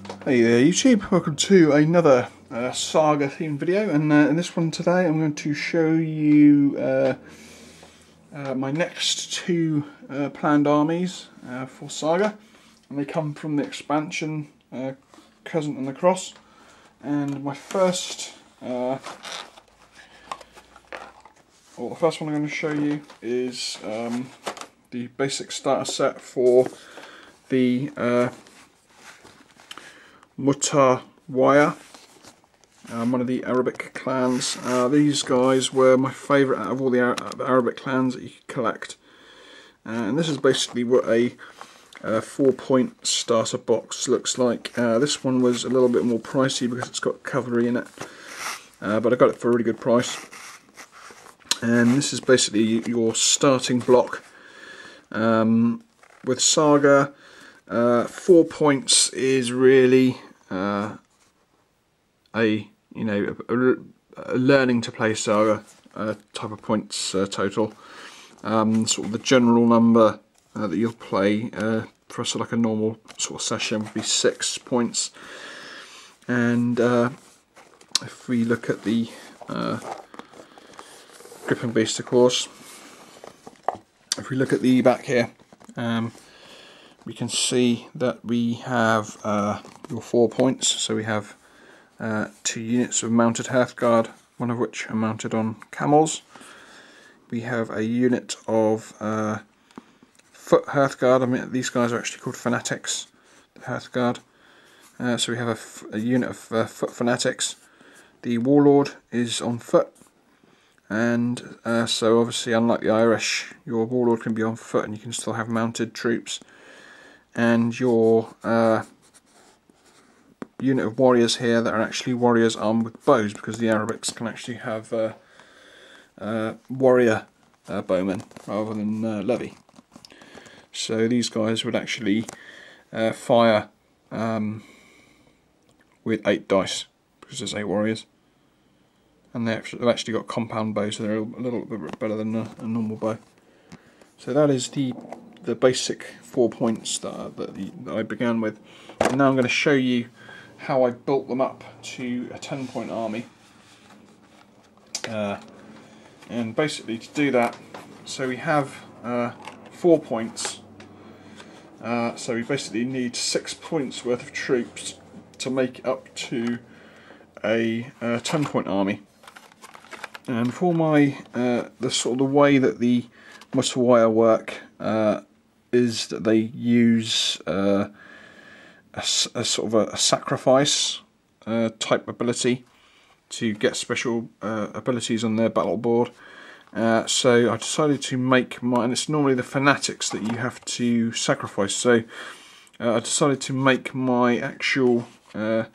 Hey there YouTube, welcome to another Saga themed video, and in this one today I'm going to show you my next two planned armies for Saga, and they come from the expansion Cousin and the Cross. And my first, the first one I'm going to show you is the basic starter set for the Mutawaya, one of the Arabic clans. These guys were my favourite out of all the Arabic clans that you could collect. And this is basically what a 4-point starter box looks like. This one was a little bit more pricey because it's got cavalry in it, but I got it for a really good price. And this is basically your starting block. With Saga, 4 points is really a learning to play Saga type of points total. Sort of the general number that you'll play for sort of like a normal sort of session would be 6 points. And if we look at the Gripping Beast, of course, if we look at the back here, we can see that we have your 4 points. So we have 2 units of mounted Hearthguard, one of which are mounted on camels. We have a unit of foot Hearthguard. I mean, these guys are actually called Fanatics, the Hearthguard. So we have a unit of foot Fanatics. The Warlord is on foot, and so obviously, unlike the Irish, your Warlord can be on foot and you can still have mounted troops. And your unit of warriors here that are actually warriors armed with bows, because the Arabics can actually have warrior bowmen rather than levy. So these guys would actually fire with 8 dice, because there's 8 warriors. And they've actually got compound bows, so they're a little bit better than a normal bow. So that is the basic 4 points that I began with. And now I'm going to show you how I built them up to a 10-point army. And basically, to do that, so we have 4 points. So we basically need 6 points worth of troops to make it up to a 10-point army. And for my the way that the Mutawaya work is that they use a sort of a sacrifice type ability to get special abilities on their battle board. So I decided to make and it's normally the Fanatics that you have to sacrifice. So I decided to make my actual the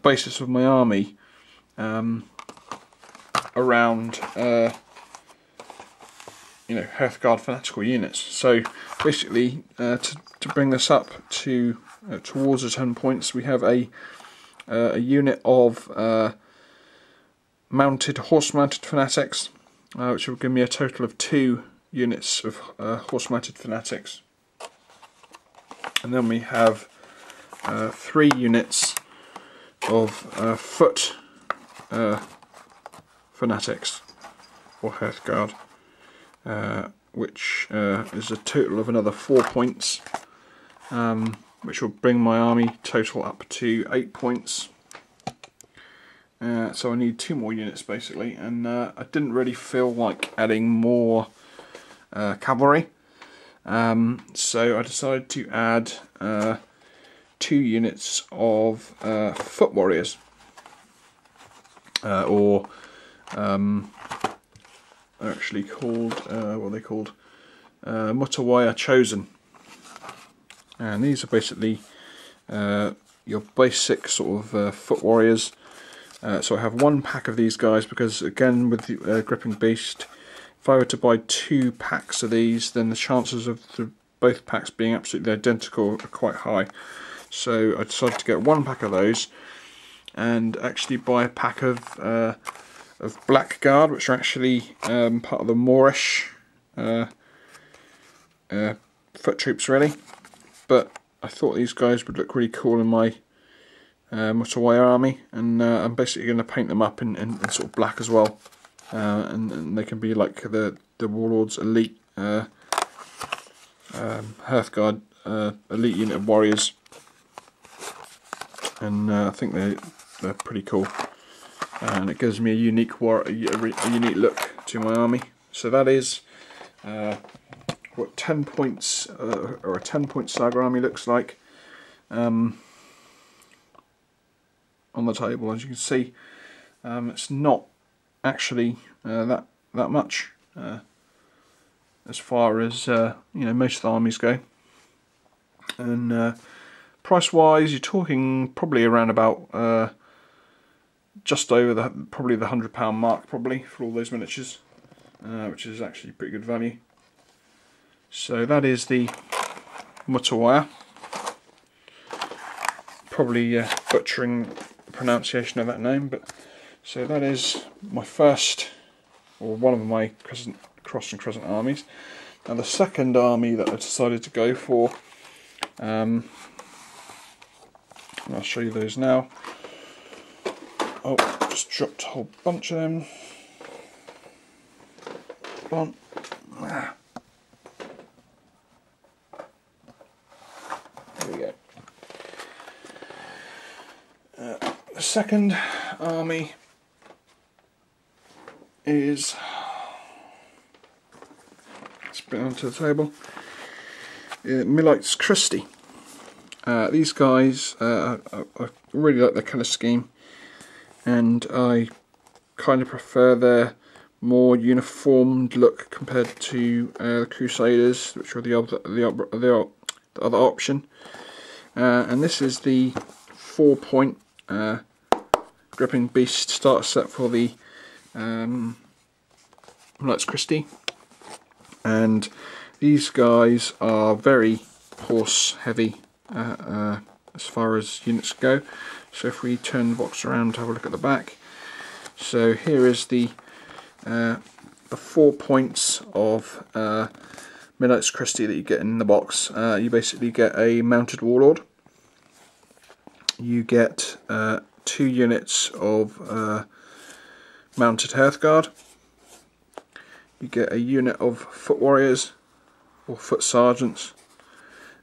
basis of my army around Hearthguard fanatical units. So basically, to bring this up to towards the 10 points, we have a unit of horse-mounted fanatics, which will give me a total of 2 units of horse-mounted fanatics. And then we have 3 units of foot fanatics or Hearthguard, which is a total of another 4 points, which will bring my army total up to 8 points. So I need 2 more units basically, and I didn't really feel like adding more cavalry, so I decided to add 2 units of foot warriors, or they're actually called, what are they called? Mutawaya Chosen. And these are basically your basic sort of foot warriors. So I have 1 pack of these guys, because again with the Gripping Beast, if I were to buy 2 packs of these, then the chances of both packs being absolutely identical are quite high. So I decided to get 1 pack of those, and actually buy a pack of Blackguard, which are actually part of the Moorish foot troops really. But I thought these guys would look really cool in my Mutawaya army, and I'm basically going to paint them up in sort of black as well, and they can be like the Warlord's elite Hearthguard elite unit of warriors, and I think they're pretty cool, and it gives me a unique unique look to my army. So that is what 10 points or a 10-point Saga army looks like on the table. As you can see, it's not actually that much as far as most of the armies go, and price wise you're talking probably around about just over probably the £100 mark probably for all those miniatures, which is actually pretty good value. So that is the Mutawaya. Probably butchering the pronunciation of that name, but so that is my first, or one of my Cross and Crescent armies. Now the second army that I decided to go for, and I'll show you those now. Oh, just dropped a whole bunch of them. Come on. There we go. The second army is, let's bring it onto the table, Milites Christi. These guys, I really like their colour scheme, and I kind of prefer their more uniformed look compared to the Crusaders, which are the other option. And this is the 4-point Gripping Beast starter set for the Milites Christi, and these guys are very horse heavy as far as units go. So if we turn the box around to have a look at the back, so here is the 4 points of Milites Christi that you get in the box. You basically get a mounted warlord, you get 2 units of mounted Hearthguard, you get a unit of foot warriors or foot sergeants,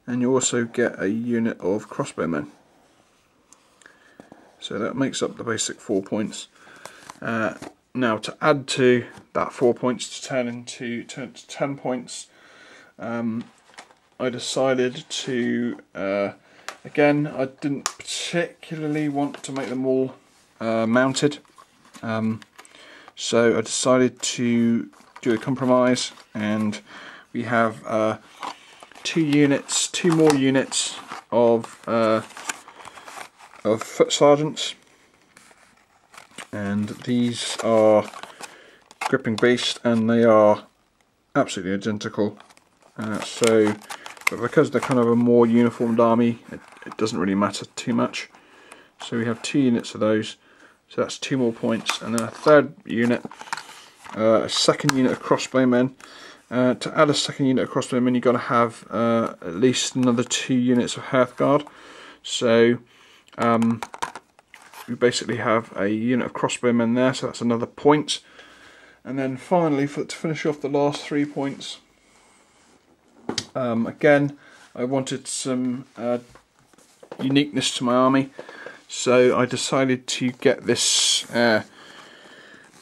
and you also get a unit of crossbowmen. So that makes up the basic 4 points. Now to add to that 4 points to turn to 10 points, I decided to, again, I didn't particularly want to make them all mounted, so I decided to do a compromise, and we have 2 more units of foot sergeants, and these are Gripping Beast, and they are absolutely identical. But because they're kind of a more uniformed army, it doesn't really matter too much. So we have 2 units of those, so that's 2 more points, and then a third unit, a second unit of crossbowmen. To add a second unit of crossbowmen, you've got to have at least another 2 units of Hearthguard. So we basically have a unit of crossbowmen there, so that's another point. And then finally, to finish off the last 3 points, again, I wanted some uniqueness to my army, so I decided to get this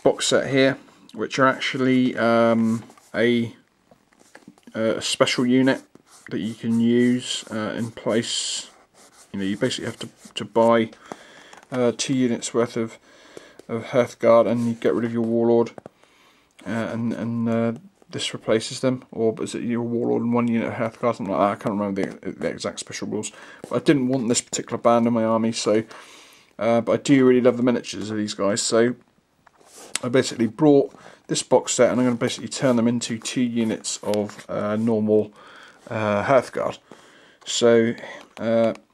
box set here, which are actually a special unit that you can use in place. You basically have to buy 2 units worth of Hearthguard, and you get rid of your warlord, and this replaces them, or is it your warlord and 1 unit of Hearthguard, something like that. I can't remember the exact special rules, but I didn't want this particular band in my army, so but I do really love the miniatures of these guys, so I basically brought this box set, and I'm going to basically turn them into 2 units of normal Hearthguard. So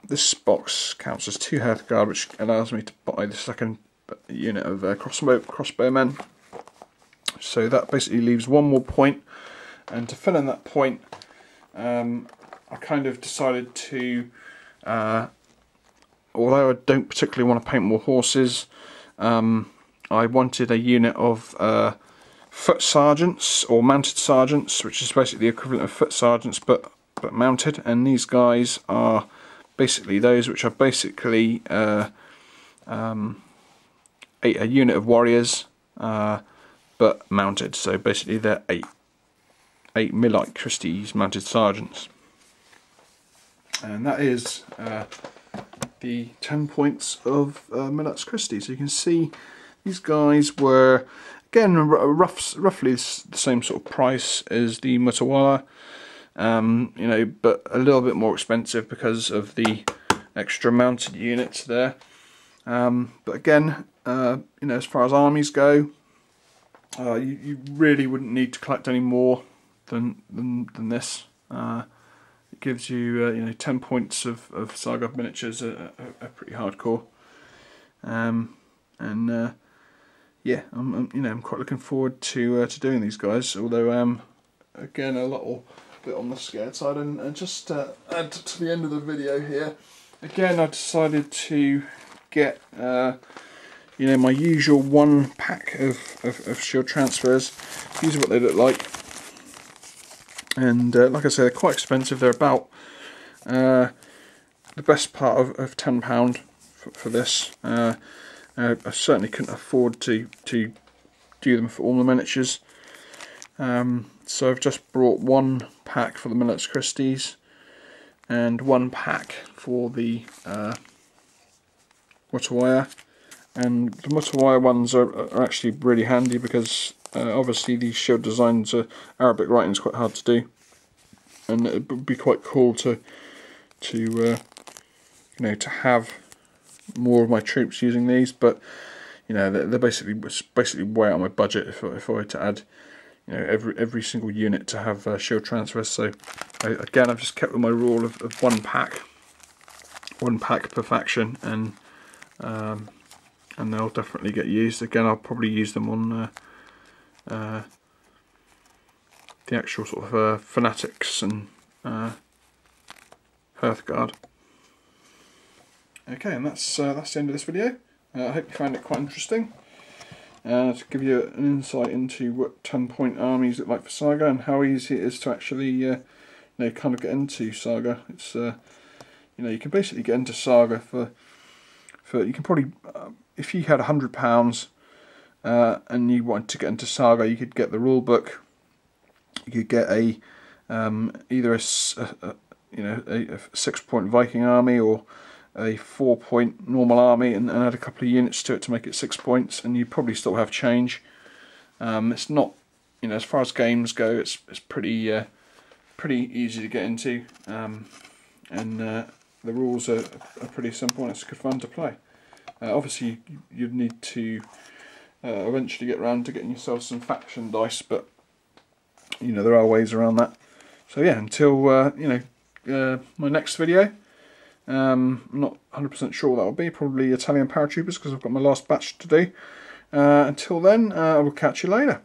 this box counts as 2 Hearthguard, which allows me to buy the second unit of crossbowmen. So that basically leaves 1 more point, and to fill in that point, I kind of decided to, although I don't particularly want to paint more horses, I wanted a unit of foot sergeants, or mounted sergeants, which is basically the equivalent of foot sergeants but mounted, and these guys are basically those, which are basically a unit of warriors but mounted. So basically they're eight Millite Christie's mounted sergeants, and that is the 10 points of Millite Christie. So you can see these guys were, again, roughly the same sort of price as the Mutawala, you know, but a little bit more expensive because of the extra mounted units there. But again, you know, as far as armies go, you really wouldn't need to collect any more than this. It gives you, you know, 10 points of Saga miniatures are pretty hardcore, and yeah, I'm quite looking forward to doing these guys. Although again, a little bit on the scared side, and just to add to the end of the video here, again, I decided to get you know, my usual 1 pack of shield transfers. These are what they look like. And like I say, they're quite expensive. They're about the best part of £10 for this. I certainly couldn't afford to do them for all the miniatures. So I've just brought 1 pack for the Millite Christie's and 1 pack for the Mutawaya. And the Mutawaya ones are actually really handy because obviously these shield designs, Arabic writing is quite hard to do, and it would be quite cool to you know, to have more of my troops using these. But you know, they're basically way out of my budget if I were to add, you know, every single unit to have shield transfers. So again, I've just kept with my rule of 1 pack per faction, and they'll definitely get used. Again, I'll probably use them on the actual sort of fanatics and Hearthguard. Okay, and that's the end of this video. I hope you found it quite interesting. To give you an insight into what 10-point armies look like for Saga, and how easy it is to actually you know, kind of get into Saga. It's you know, you can basically get into Saga for you can probably, if you had £100 and you wanted to get into Saga, you could get the rule book. You could get a either a 6-point Viking army, or a 4-point normal army, and add a couple of units to it to make it 6 points, and you probably still have change. It's not, you know, as far as games go, it's pretty easy to get into, and the rules are pretty simple, and it's good fun to play. Obviously, you'd need to eventually get around to getting yourself some faction dice, but you know, there are ways around that. So yeah, until you know, my next video. I'm not 100% sure what that will be. Probably Italian paratroopers, because I've got my last batch to do. Until then, I will catch you later.